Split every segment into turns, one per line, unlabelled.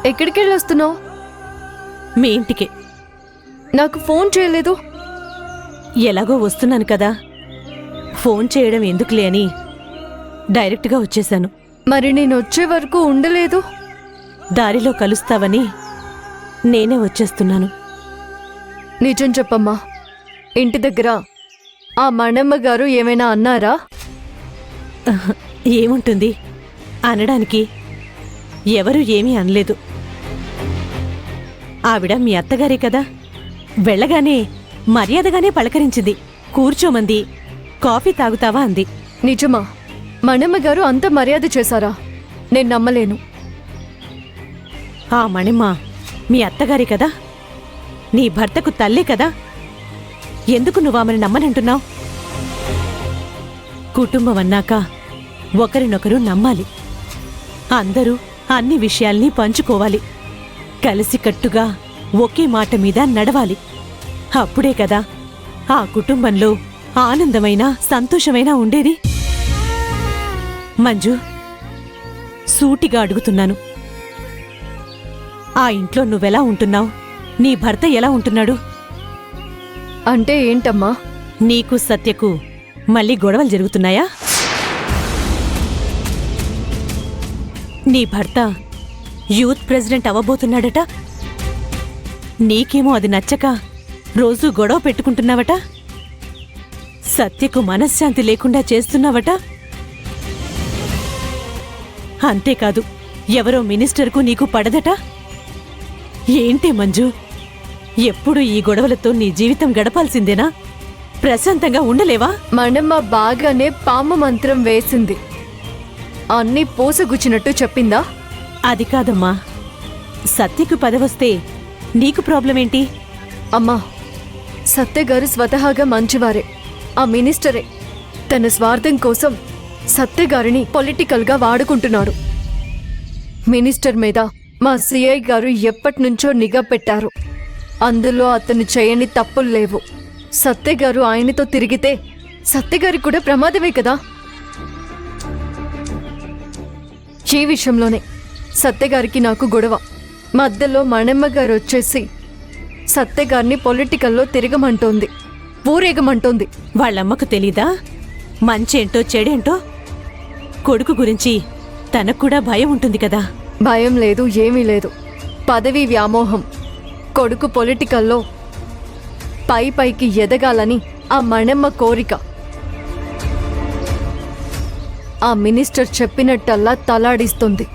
ఎక్కడికెళ్ళొస్తున్నావు?
మీ ఇంటికి.
నాకు ఫోన్ చేయలేదు.
ఎలాగో వస్తున్నాను కదా, ఫోన్ చేయడం ఎందుకులే అని డైరెక్ట్గా వచ్చేశాను.
మరి నేను వచ్చే వరకు ఉండలేదు.
దారిలో కలుస్తావని నేనే వచ్చేస్తున్నాను.
నిజం చెప్పమ్మా, ఇంటి దగ్గర ఆ మణమ్మ గారు ఏమైనా అన్నారా?
ఏముంటుంది అనడానికి, ఎవరూ ఏమీ అనలేదు. ఆవిడ మీ అత్తగారే కదా, వెళ్ళగానే మర్యాదగానే పలకరించింది. కూర్చోమంది, కాఫీ తాగుతావా అంది.
నిజమా? మణమ్మ గారు అంత మర్యాద చేశారా? నేను నమ్మలేను.
ఆ మణిమ్మ మీ అత్తగారే కదా, నీ భర్తకు తల్లే కదా, ఎందుకు నువ్వు ఆమెను నమ్మనంటున్నావు? కుటుంబం అన్నాక ఒకరినొకరు నమ్మాలి. అందరూ అన్ని విషయాల్ని పంచుకోవాలి. కలిసికట్టుగా ఒకే మాట మీద నడవాలి. అప్పుడే కదా ఆ కుటుంబంలో ఆనందమైన సంతోషమైనా ఉండేది. మంజు, సూటిగా అడుగుతున్నాను, ఆ ఇంట్లో నువ్వెలా ఉంటున్నావు? నీ భర్త ఎలా ఉంటున్నాడు?
అంటే ఏంటమ్మా?
నీకు సత్యకు మళ్ళీ గొడవలు జరుగుతున్నాయా? నీ భర్త యూత్ ప్రెసిడెంట్ అవ్వబోతున్నాడట. నీకేమో అది నచ్చక రోజూ గొడవ పెట్టుకుంటున్నావట. సత్యకు మనశ్శాంతి లేకుండా చేస్తున్నావట. అంతేకాదు, ఎవరో మినిస్టర్కు నీకు పడదట. ఏంటి మంజు, ఎప్పుడు ఈ గొడవలతో నీ జీవితం గడపాల్సిందేనా? ప్రశాంతంగా ఉండలేవా?
మణమ్మ బాగానే పాము మంత్రం వేసింది. అన్నీ పూసగుచ్చినట్టు చెప్పిందా?
అది కాదమ్మా, సత్యకు పదవొస్తే నీకు ప్రాబ్లమేంటి?
అమ్మా, సత్యగారు స్వతహాగా మంచివారే. ఆ మినిస్టరే తన స్వార్థం కోసం సత్యగారిని పొలిటికల్గా వాడుకుంటున్నాడు. మినిస్టర్ మీద మా సిఐ గారు ఎప్పటినుంచో నిఘా పెట్టారు. అందులో అతను చేయని తప్పులు లేవు. సత్యగారు ఆయనతో తిరిగితే సత్యగారికి కూడా ప్రమాదమే కదా. ఈ విషయంలోనే సత్యగారికి నాకు గొడవ. మధ్యలో మణమ్మ గారు వచ్చేసి సత్యగారిని పొలిటికల్లో తిరగమంటోంది, ఊరేగమంటోంది.
వాళ్ళమ్మకు తెలీదా మంచేంటో చెడేంటో? కొడుకు గురించి తనకు కూడా భయం ఉంటుంది కదా.
భయం లేదు, ఏమీ లేదు. పదవీ వ్యామోహం. కొడుకు పొలిటికల్లో పైకి ఎదగాలని ఆ మణమ్మ కోరిక. ఆ మినిస్టర్ చెప్పినట్టల్లా తలాడిస్తుంది.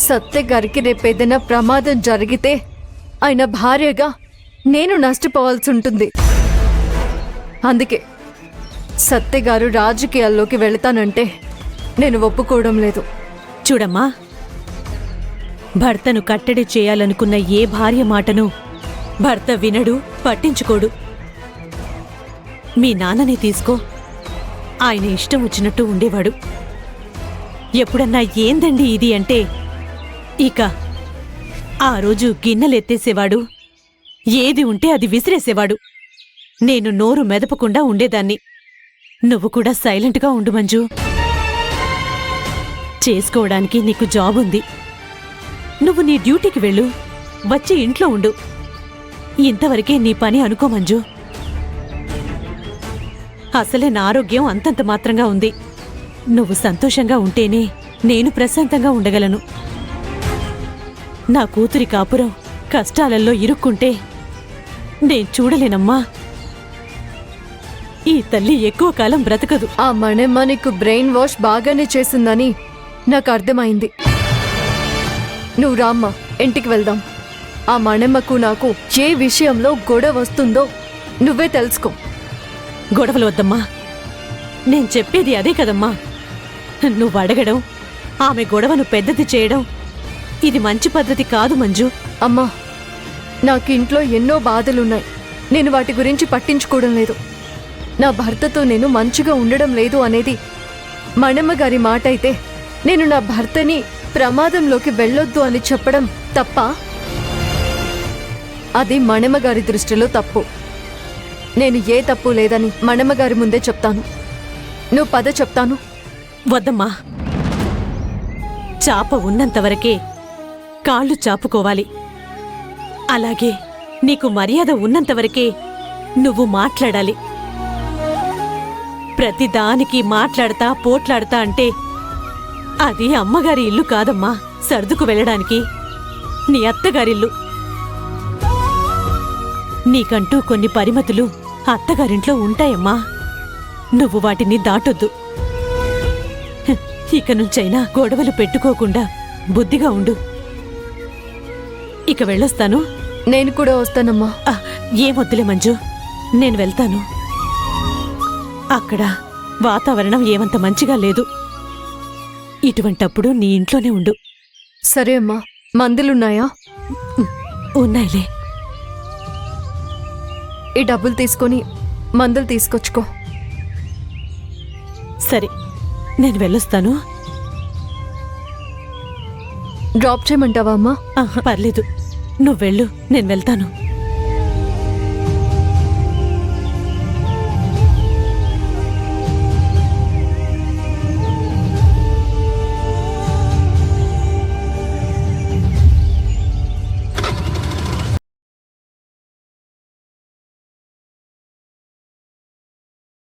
సత్యగారికి రేపేదైనా ప్రమాదం జరిగితే ఆయన భార్యగా నేను నష్టపోవాల్సి ఉంటుంది. అందుకే సత్యగారు రాజకీయాల్లోకి వెళతానంటే నేను ఒప్పుకోవడం లేదు.
చూడమ్మా, భర్తను కట్టడి చేయాలనుకున్న ఏ భార్య మాటను భర్త వినడు, పట్టించుకోడు. మీ నాన్నని తీసుకో, ఆయన ఇష్టం వచ్చినట్టు ఉండేవాడు. ఎప్పుడన్నా ఏందండి ఇది అంటే ఇక ఆ రోజు గిన్నెలెత్తేసేవాడు, ఏది ఉంటే అది విసిరేసేవాడు. నేను నోరు మెదపకుండా ఉండేదాన్ని. నువ్వు కూడా సైలెంట్గా ఉండు మంజు. చేసుకోవడానికి నీకు జాబ్ ఉంది. నువ్వు నీ డ్యూటీకి వెళ్ళు, వచ్చి ఇంట్లో ఉండు. ఇంతవరకే నీ పని అనుకో మంజు. అసలే నా ఆరోగ్యం అంతంత మాత్రంగా ఉంది. నువ్వు సంతోషంగా ఉంటేనే నేను ప్రశాంతంగా ఉండగలను. నా కూతురి కాపురం కష్టాలలో ఇరుక్కుంటే నేను చూడలేనమ్మా. ఈ తల్లి ఎక్కువ కాలం బ్రతకదు.
ఆ మణమ్మ నీకు బ్రెయిన్ వాష్ బాగానే చేసిందని నాకు అర్థమైంది. నువ్వు రామ్మా, ఇంటికి వెళ్దాం. ఆ మణమ్మకు నాకు ఏ విషయంలో గొడవ వస్తుందో నువ్వే తెలుసుకో.
గొడవలు వద్దమ్మా, నేను చెప్పేది అదే కదమ్మా. నువ్వు అడగడం, ఆమె గొడవను పెద్దది చేయడం ఇది మంచి పద్ధతి కాదు మంజు.
అమ్మా, నాకు ఇంట్లో ఎన్నో బాధలున్నాయి. నేను వాటి గురించి పట్టించుకోవడం లేదు. నా భర్తతో నేను మంచిగా ఉండడం లేదు అనేది మణమ్మ గారి మాట అయితే నేను నా భర్తని ప్రమాదంలోకి వెళ్ళొద్దు అని చెప్పడం తప్ప? అది మణమ్మ గారి దృష్టిలో తప్పు. నేను ఏ తప్పు లేదని మణమ్మ గారి ముందే చెప్తాను. నువ్వు పద చెప్తాను.
వద్దమ్మా, చాప ఉన్నంతవరకే కాళ్ళు చాపుకోవాలి. అలాగే నీకు మర్యాద ఉన్నంతవరకే నువ్వు మాట్లాడాలి. ప్రతిదానికి మాట్లాడతా పోట్లాడతా అంటే అది అమ్మగారి ఇల్లు కాదమ్మా, సర్దుకు వెళ్ళడానికి. నీ అత్తగారిల్లు. నీకంటూ కొన్ని పరిమితులు అత్తగారింట్లో ఉంటాయమ్మా, నువ్వు వాటిని దాటొద్దు. ఇక నుంచైనా గొడవలు పెట్టుకోకుండా బుద్ధిగా ఉండు. ఇక వెళ్ళొస్తాను.
నేను కూడా వస్తానమ్మా.
ఏమొద్దులే మంజు, నేను వెళ్తాను. అక్కడ వాతావరణం ఏమంత మంచిగా లేదు. ఇటువంటప్పుడు నీ ఇంట్లోనే ఉండు.
సరే అమ్మా. మందులున్నాయా?
ఉన్నాయిలే.
ఈ డబ్బులు తీసుకొని మందులు తీసుకొచ్చుకో.
సరే, నేను వెళ్ళొస్తాను.
డ్రాప్ చేయమంటావా అమ్మా?
పర్లేదు, నువ్వు వెళ్ళు, నేను వెళ్తాను.